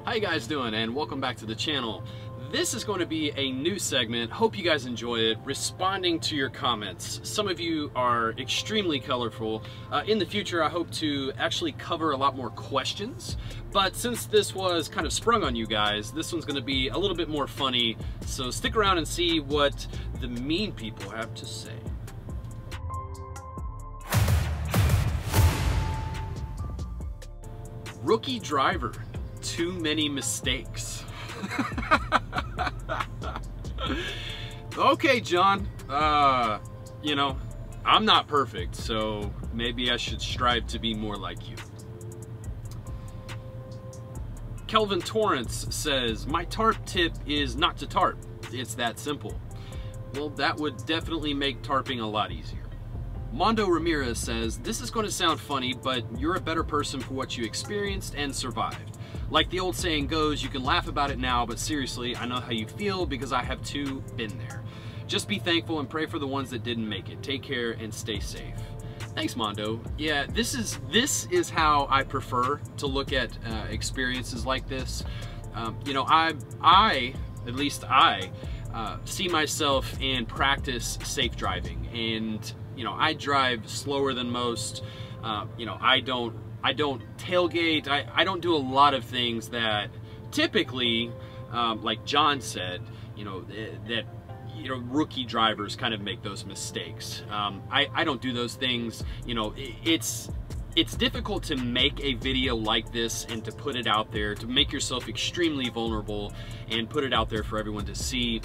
How you guys doing, and welcome back to the channel. This is going to be a new segment. Hope you guys enjoy it, responding to your comments. Some of you are extremely colorful. In the future, I hope to actually cover a lot more questions, but since this was kind of sprung on you guys, this one's going to be a little bit more funny, so stick around and see what the mean people have to say. Rookie driver, too many mistakes. Okay, John, you know, I'm not perfect, so maybe I should strive to be more like you. Kelvin Torrance says, my tarp tip is not to tarp. It's that simple. Well, that would definitely make tarping a lot easier. Mondo Ramirez says, this is going to sound funny, but you're a better person for what you experienced and survived. Like the old saying goes, you can laugh about it now, but seriously, I know how you feel because I have too been there. Just be thankful and pray for the ones that didn't make it. Take care and stay safe. Thanks, Mondo. Yeah, this is how I prefer to look at experiences like this. You know, I see myself and practice safe driving, and you know, I drive slower than most. You know, I don't tailgate. I don't do a lot of things that typically, like John said, you know, that rookie drivers kind of make those mistakes. I don't do those things. You know, it's difficult to make a video like this and to put it out there, to make yourself extremely vulnerable and put it out there for everyone to see,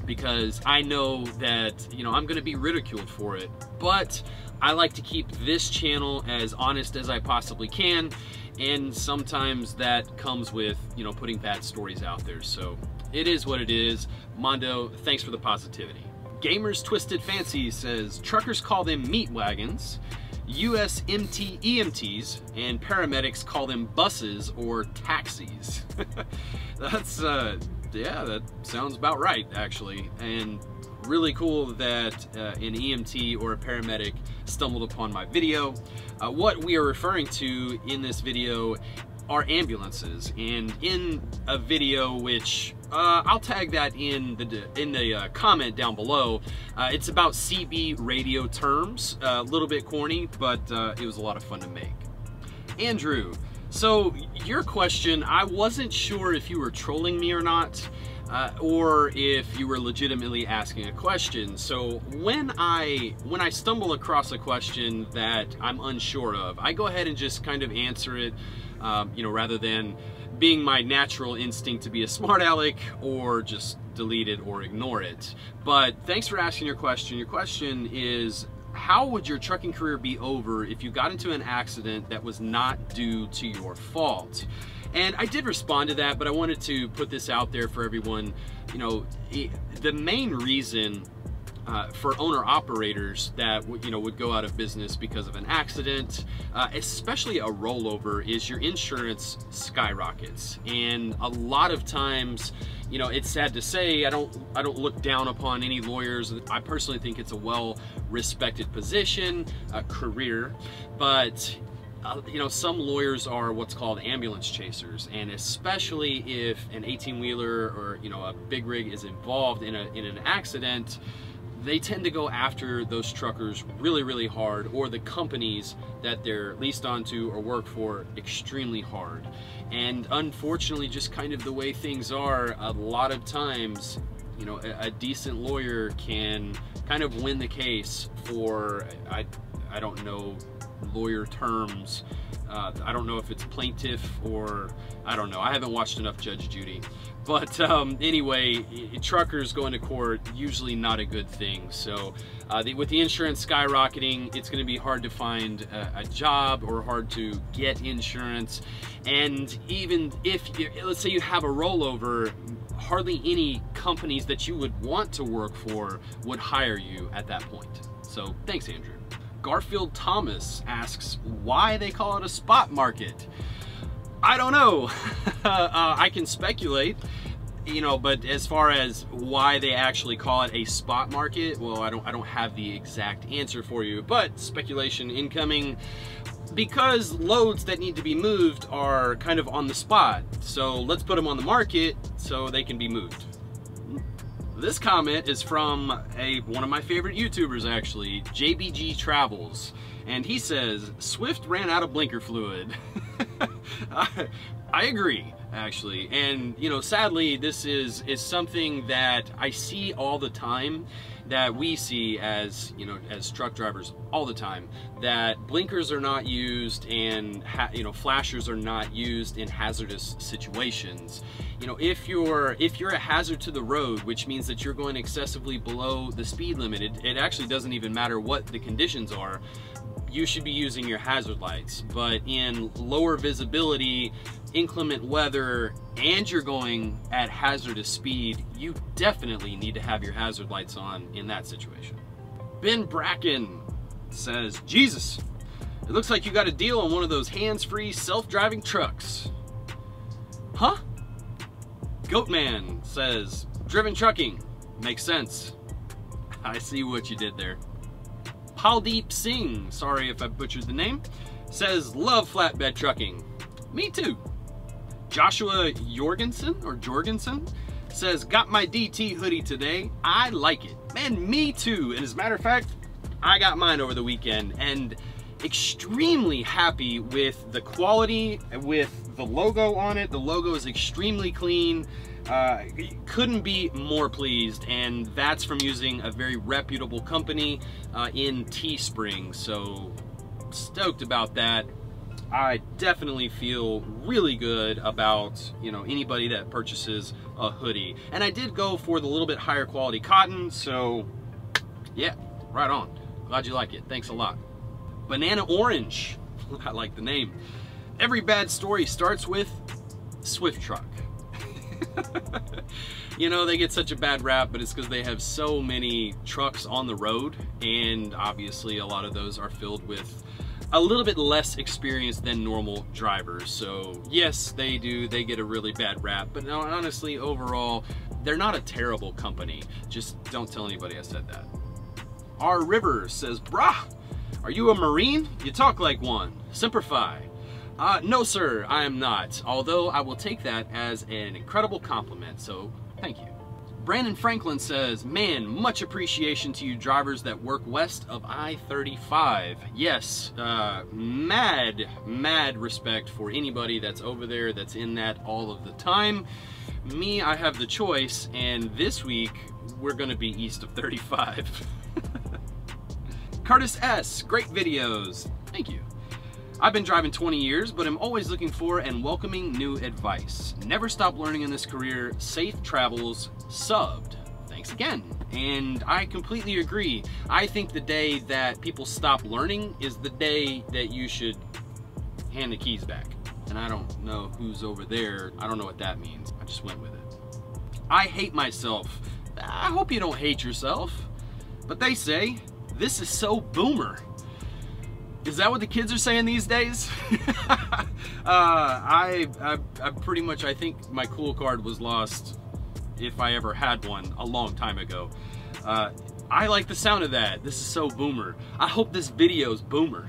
because I know that, you know, I'm going to be ridiculed for it. But I like to keep this channel as honest as I possibly can, and sometimes that comes with, you know, putting bad stories out there. So it is what it is. Mondo, thanks for the positivity. Gamers Twisted Fancy says, truckers call them meat wagons, US EMTs and paramedics call them buses or taxis. That's, yeah, that sounds about right, actually. And really cool that an EMT or a paramedic stumbled upon my video. What we are referring to in this video are ambulances, and in a video which I'll tag that in the comment down below. It's about CB radio terms, a little bit corny, but it was a lot of fun to make. Andrew, so your question, I wasn't sure if you were trolling me or not, or if you were legitimately asking a question. So when I stumble across a question that I'm unsure of, I go ahead and just kind of answer it, you know, rather than being my natural instinct to be a smart aleck or just delete it or ignore it. But thanks for asking your question. Your question is, how would your trucking career be over if you got into an accident that was not due to your fault? And I did respond to that, but I wanted to put this out there for everyone. You know, the main reason for owner-operators that would go out of business because of an accident, especially a rollover, is your insurance skyrockets. And a lot of times, you know, it's sad to say, I don't look down upon any lawyers. I personally think it's a well-respected position, career, but you know, some lawyers are what's called ambulance chasers, and especially if an 18-wheeler or, you know, a big rig is involved in an accident, they tend to go after those truckers really, really hard, or the companies that they're leased onto or work for extremely hard. And unfortunately, just kind of the way things are, a lot of times, you know, a decent lawyer can kind of win the case for, I don't know lawyer terms. I don't know if it's plaintiff or, I don't know. I haven't watched enough Judge Judy. But anyway, truckers going to court, usually not a good thing. So with the insurance skyrocketing, it's going to be hard to find a job or hard to get insurance. And even if, let's say you have a rollover, hardly any companies that you would want to work for would hire you at that point. So thanks, Andrew. Garfield Thomas asks why they call it a spot market. I don't know. I can speculate. You know, but as far as why they actually call it a spot market, well, I don't have the exact answer for you, but speculation incoming, because loads that need to be moved are kind of on the spot. So let's put them on the market so they can be moved. This comment is from one of my favorite YouTubers, actually, JBG Travels, and he says, Swift ran out of blinker fluid. I agree, actually, and you know, sadly, this is something that I see all the time, that we see as, you know, as truck drivers all the time, that blinkers are not used and you know, flashers are not used in hazardous situations. You know, if you're a hazard to the road, which means that you're going excessively below the speed limit, it actually doesn't even matter what the conditions are, you should be using your hazard lights. But in lower visibility, inclement weather, and you're going at hazardous speed, you definitely need to have your hazard lights on in that situation. Ben Bracken says, Jesus, it looks like you got a deal on one of those hands-free self-driving trucks. Huh? Goatman says, driven trucking, makes sense. I see what you did there. Paldeep Singh, sorry if I butchered the name, says, love flatbed trucking. Me too. Joshua Jorgensen says, got my DT hoodie today. I like it. Man, me too. And as a matter of fact, I got mine over the weekend and extremely happy with the quality, with the logo on it. The logo is extremely clean. Couldn't be more pleased, and that's from using a very reputable company in Teespring, so stoked about that. I definitely feel really good about, you know, anybody that purchases a hoodie. And I did go for the little bit higher quality cotton, so yeah, right on. Glad you like it. Thanks a lot. Banana Orange, I like the name. Every bad story starts with Swift truck. You know, they get such a bad rap, but it's because they have so many trucks on the road, and obviously a lot of those are filled with a little bit less experience than normal drivers. So yes, they get a really bad rap, but no, honestly, overall, they're not a terrible company. Just don't tell anybody I said that. R River says, brah, are you a Marine? You talk like one. Semper Fi. No sir, I am not, although I will take that as an incredible compliment, so thank you. Brandon Franklin says, man, much appreciation to you drivers that work west of I-35. Yes, mad respect for anybody that's over there, that's in that all of the time. Me, I have the choice, and this week, we're gonna be east of 35. Curtis S., great videos. Thank you. I've been driving 20 years, but I'm always looking for and welcoming new advice. Never stop learning in this career. Safe travels, subbed. Thanks again. And I completely agree. I think the day that people stop learning is the day that you should hand the keys back. And I don't know who's over there. I don't know what that means. I just went with it. I hate myself. I hope you don't hate yourself. But they say, this is so boomer. Is that what the kids are saying these days? I pretty much, I think my cool card was lost, if I ever had one, a long time ago. I like the sound of that. This is so boomer. I hope this video's boomer.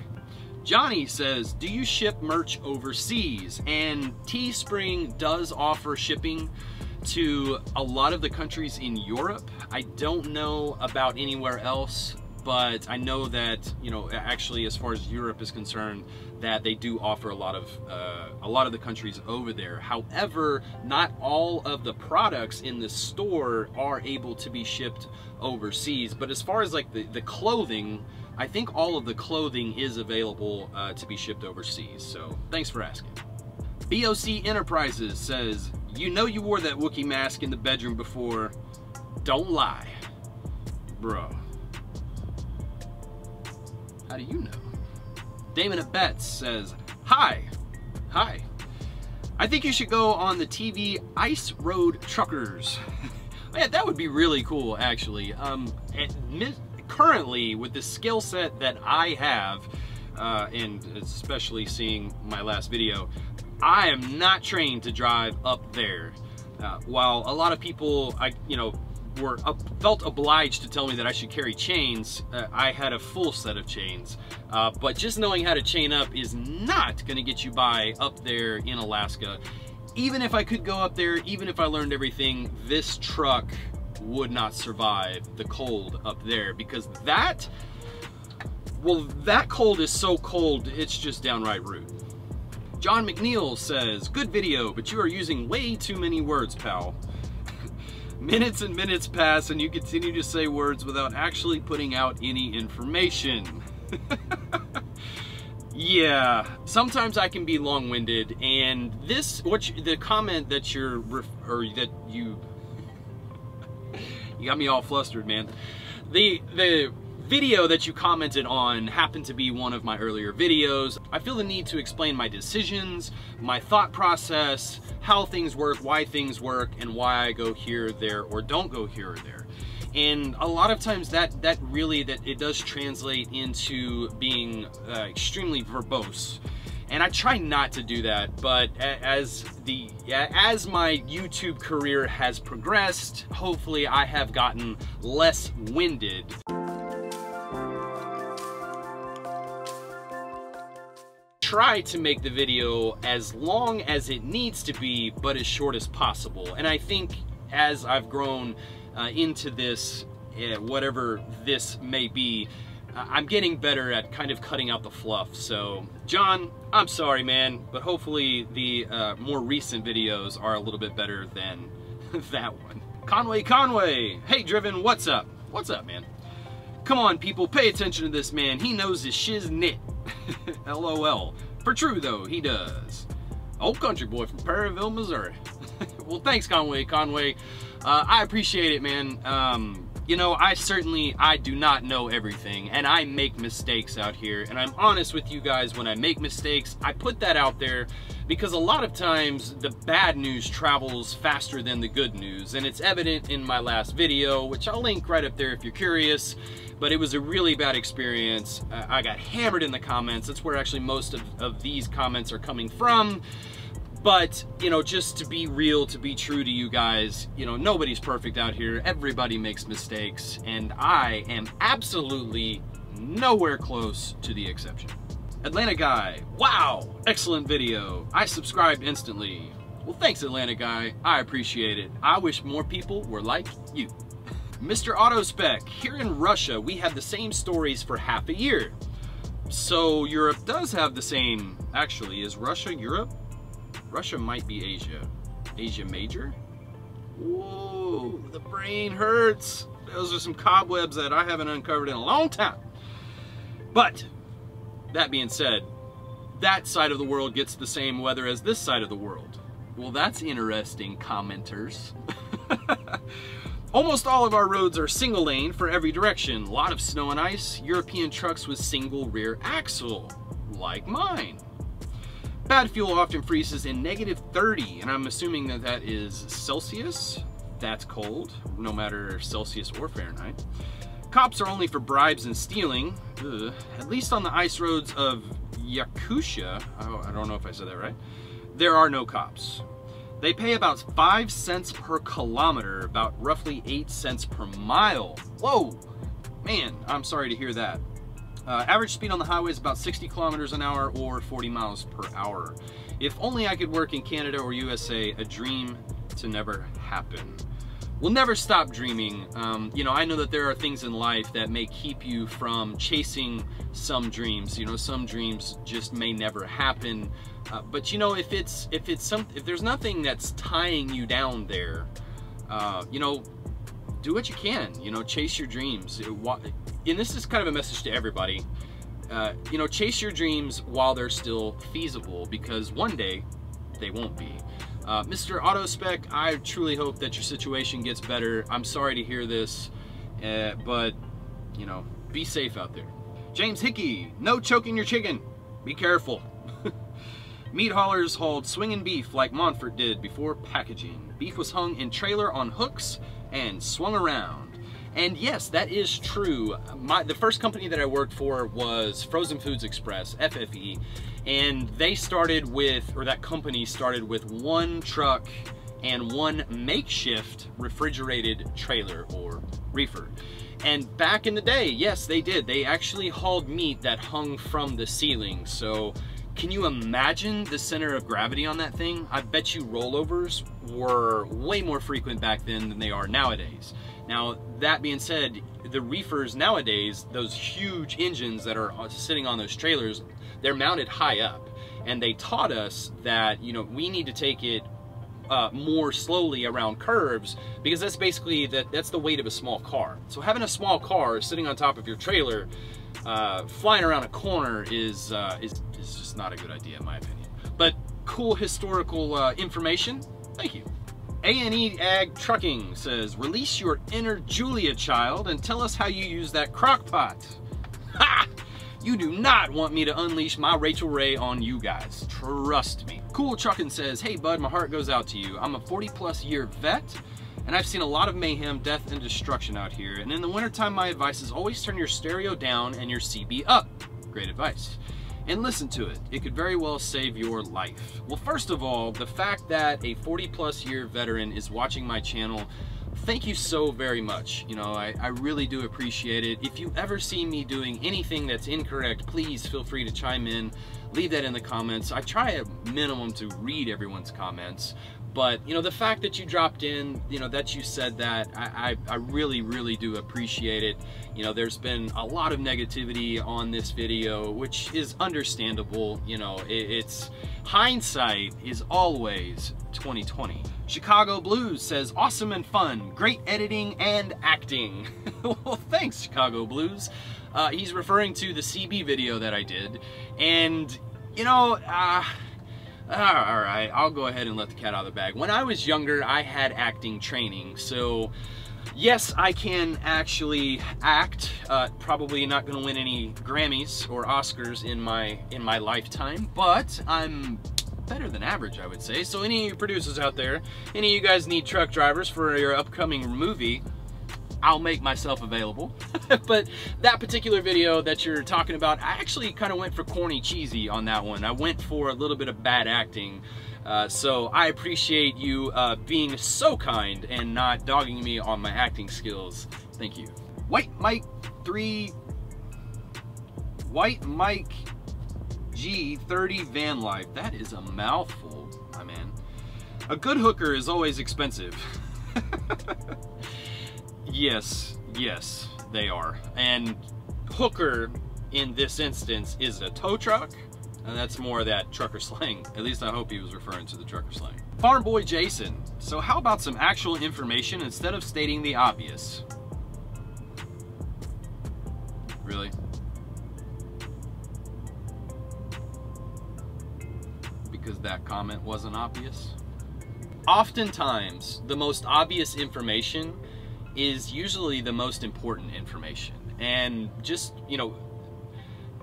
Johnny says, do you ship merch overseas? And Teespring does offer shipping to a lot of the countries in Europe. I don't know about anywhere else, but I know that, you know, actually as far as Europe is concerned, that they do offer a lot of the countries over there. However, not all of the products in the store are able to be shipped overseas. But as far as like the clothing, I think all of the clothing is available to be shipped overseas. So thanks for asking. BOC Enterprises says, you know you wore that Wookiee mask in the bedroom before. Don't lie. Bro. How do you know? Damon at Betts says, hi. I think you should go on the TV Ice Road Truckers. Man, that would be really cool, actually. Currently, with the skill set that I have, and especially seeing my last video, I am not trained to drive up there. While a lot of people, felt obliged to tell me that I should carry chains, I had a full set of chains. But just knowing how to chain up is not gonna get you by up there in Alaska. Even if I could go up there, even if I learned everything, this truck would not survive the cold up there, because that cold is so cold, it's just downright rude. John McNeil says, good video, but you are using way too many words, pal. Minutes and minutes pass and you continue to say words without actually putting out any information. Yeah, sometimes I can be long-winded, and the comment that you got me all flustered, man. The video that you commented on happened to be one of my earlier videos. I feel the need to explain my decisions, my thought process, how things work, why things work, and why I go here, there, or don't go here or there. And a lot of times that it does translate into being extremely verbose. And I try not to do that, but as my YouTube career has progressed, hopefully I have gotten less winded. Try to make the video as long as it needs to be, but as short as possible. And I think as I've grown into this, whatever this may be, I'm getting better at kind of cutting out the fluff. So, John, I'm sorry, man, but hopefully the more recent videos are a little bit better than that one. Conway, hey Driven, what's up? What's up, man? Come on, people, pay attention to this man. He knows his shiznit. LOL. For true, though, he does. Old country boy from Perryville, Missouri. Well, thanks, Conway. I appreciate it, man. You know, I do not know everything, and I make mistakes out here, and I'm honest with you guys. When I make mistakes, I put that out there because a lot of times the bad news travels faster than the good news, and it's evident in my last video, which I'll link right up there if you're curious. But it was a really bad experience. I got hammered in the comments. That's where actually most of these comments are coming from. But, you know, just to be real, to be true to you guys, you know, nobody's perfect out here. Everybody makes mistakes, and I am absolutely nowhere close to the exception. Atlanta Guy, wow, excellent video. I subscribed instantly. Well, thanks, Atlanta Guy. I appreciate it. I wish more people were like you. Mr. Autospec, here in Russia, we have the same stories for half a year. So Europe does have the same, actually. Is Russia Europe? Russia might be Asia. Asia Major? Whoa, the brain hurts. Those are some cobwebs that I haven't uncovered in a long time. But, that being said, that side of the world gets the same weather as this side of the world. Well, that's interesting, commenters. Almost all of our roads are single lane for every direction. A lot of snow and ice. European trucks with single rear axle, like mine. Bad fuel often freezes in -30, and I'm assuming that that is Celsius. That's cold, no matter Celsius or Fahrenheit. Cops are only for bribes and stealing. Ugh. At least on the ice roads of Yakutia, I don't know if I said that right, there are no cops. They pay about 5 cents per kilometer, about roughly 8 cents per mile. Whoa, man, I'm sorry to hear that. Average speed on the highway is about 60 kilometers an hour or 40 miles per hour. If only I could work in Canada or USA, a dream to never happen. We'll never stop dreaming. You know, I know that there are things in life that may keep you from chasing some dreams. You know, some dreams just may never happen. But you know, if there's nothing that's tying you down there, you know, do what you can. You know, chase your dreams. And this is kind of a message to everybody. You know, chase your dreams while they're still feasible, because one day they won't be. Mr. Autospec, I truly hope that your situation gets better. I'm sorry to hear this, but, you know, be safe out there. James Hickey, no choking your chicken. Be careful. Meat haulers hauled swinging beef like Montfort did before packaging. Beef was hung in trailer on hooks and swung around. And yes, that is true. The first company that I worked for was Frozen Foods Express, FFE, and they started with, or that company started with one truck and 1 makeshift refrigerated trailer or reefer. And back in the day, yes, they did. They actually hauled meat that hung from the ceiling. So can you imagine the center of gravity on that thing? I bet you rollovers were way more frequent back then than they are nowadays. Now, that being said, the reefers nowadays, those huge engines that are sitting on those trailers, they're mounted high up. And they taught us that, you know, we need to take it more slowly around curves, because that's basically, that's the weight of a small car. So having a small car sitting on top of your trailer, flying around a corner is just not a good idea in my opinion. But cool historical information. Thank you. A&E Ag Trucking says, release your inner Julia child and tell us how you use that crock pot. Ha! You do not want me to unleash my Rachel Ray on you guys. Trust me. Cool Truckin' says, hey bud, my heart goes out to you. I'm a 40+ year vet, and I've seen a lot of mayhem, death, and destruction out here. And in the wintertime, my advice is always turn your stereo down and your CB up. Great advice. And listen to it. It could very well save your life. Well, first of all, the fact that a 40+ year veteran is watching my channel, thank you so very much. You know, I really do appreciate it. If you ever see me doing anything that's incorrect, please feel free to chime in. Leave that in the comments. I try at minimum to read everyone's comments. But, you know, the fact that you dropped in, you know, that you said that, I really, really do appreciate it. You know, there's been a lot of negativity on this video, which is understandable. You know, it's hindsight is always 20/20. Chicago Blues says, awesome and fun, great editing and acting. Well, thanks, Chicago Blues. He's referring to the CB video that I did. And, you know, alright, I'll go ahead and let the cat out of the bag. When I was younger, I had acting training, so yes, I can actually act. Probably not going to win any Grammys or Oscars in my lifetime, but I'm better than average, I would say. So any of you producers out there, any of you guys need truck drivers for your upcoming movie, I'll make myself available. But that particular video that you're talking about, I actually kind of went for corny cheesy on that one. I went for a little bit of bad acting. So I appreciate you being so kind and not dogging me on my acting skills. Thank you. White Mike G30 van life. That is a mouthful, my man. A good hooker is always expensive. Yes, they are. And hooker in this instance is a tow truck, and that's more of that trucker slang. At least I hope he was referring to the trucker slang. Farm Boy Jason, so how about some actual information instead of stating the obvious? Really? Because that comment wasn't obvious? Oftentimes, the most obvious information is usually the most important information. And just, you know,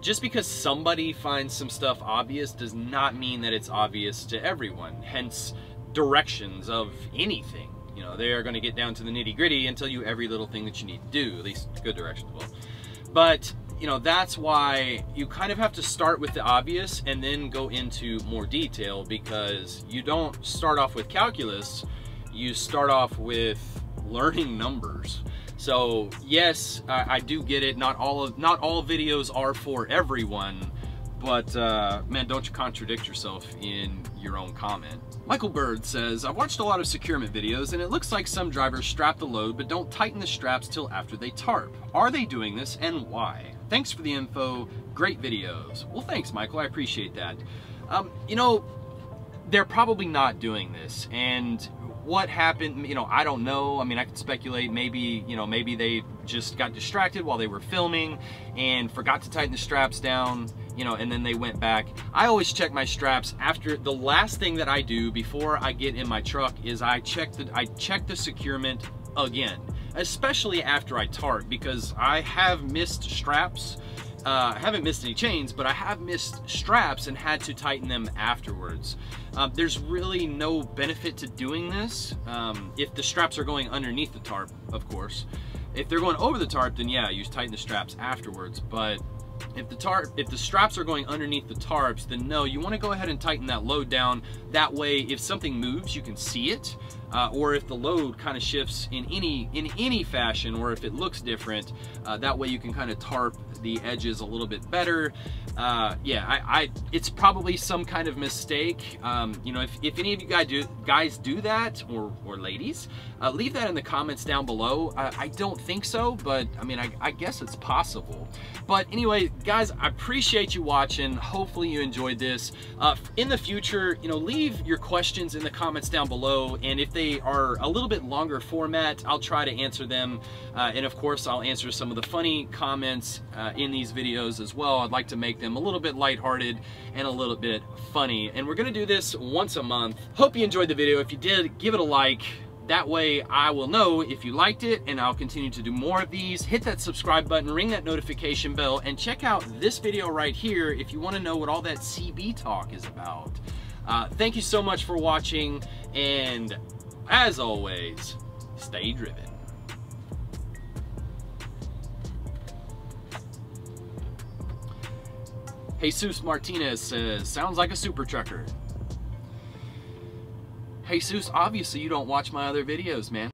just because somebody finds some stuff obvious does not mean that it's obvious to everyone. Hence, directions of anything. You know, they are going to get down to the nitty-gritty and tell you every little thing that you need to do, at least good directions will. But, you know, that's why you kind of have to start with the obvious and then go into more detail, because you don't start off with calculus, you start off with learning numbers. So yes, I do get it. Not all videos are for everyone, but man, don't you contradict yourself in your own comment. Michael Bird says, I've watched a lot of securement videos and it looks like some drivers strap the load but don't tighten the straps till after they tarp. Are they doing this and why? Thanks for the info. Great videos. Well, thanks, Michael. I appreciate that. You know, they're probably not doing this, and what happened, you know, I don't know. I mean, I could speculate. Maybe, you know, maybe they just got distracted while they were filming and forgot to tighten the straps down, you know, and then they went back. I always check my straps after. The last thing that I do before I get in my truck is I check the securement again, especially after I tarp, because I have missed straps. I haven't missed any chains, but I have missed straps and had to tighten them afterwards. There's really no benefit to doing this if the straps are going underneath the tarp, of course. If they're going over the tarp, then yeah, you tighten the straps afterwards. But if the straps are going underneath the tarps, then no, you want to go ahead and tighten that load down. That way, if something moves, you can see it, or if the load kind of shifts in any fashion, or if it looks different, that way you can kind of tarp the edges a little bit better. Yeah, it's probably some kind of mistake. You know, if any of you guys do that, or ladies, leave that in the comments down below. I don't think so, but I mean, I guess it's possible. But anyway, guys, I appreciate you watching. Hopefully you enjoyed this. In the future, you know, leave your questions in the comments down below, and if they are a little bit longer format, I'll try to answer them. And of course, I'll answer some of the funny comments in these videos as well. I'd like to make them a little bit lighthearted and a little bit funny. And we're gonna do this once a month. Hope you enjoyed the video. If you did, give it a like. That way I will know if you liked it, and I'll continue to do more of these. Hit that subscribe button, ring that notification bell, and check out this video right here if you want to know what all that CB talk is about. Thank you so much for watching, and as always, stay driven. Jesus Martinez says, sounds like a super trucker. Jesus, obviously you don't watch my other videos, man.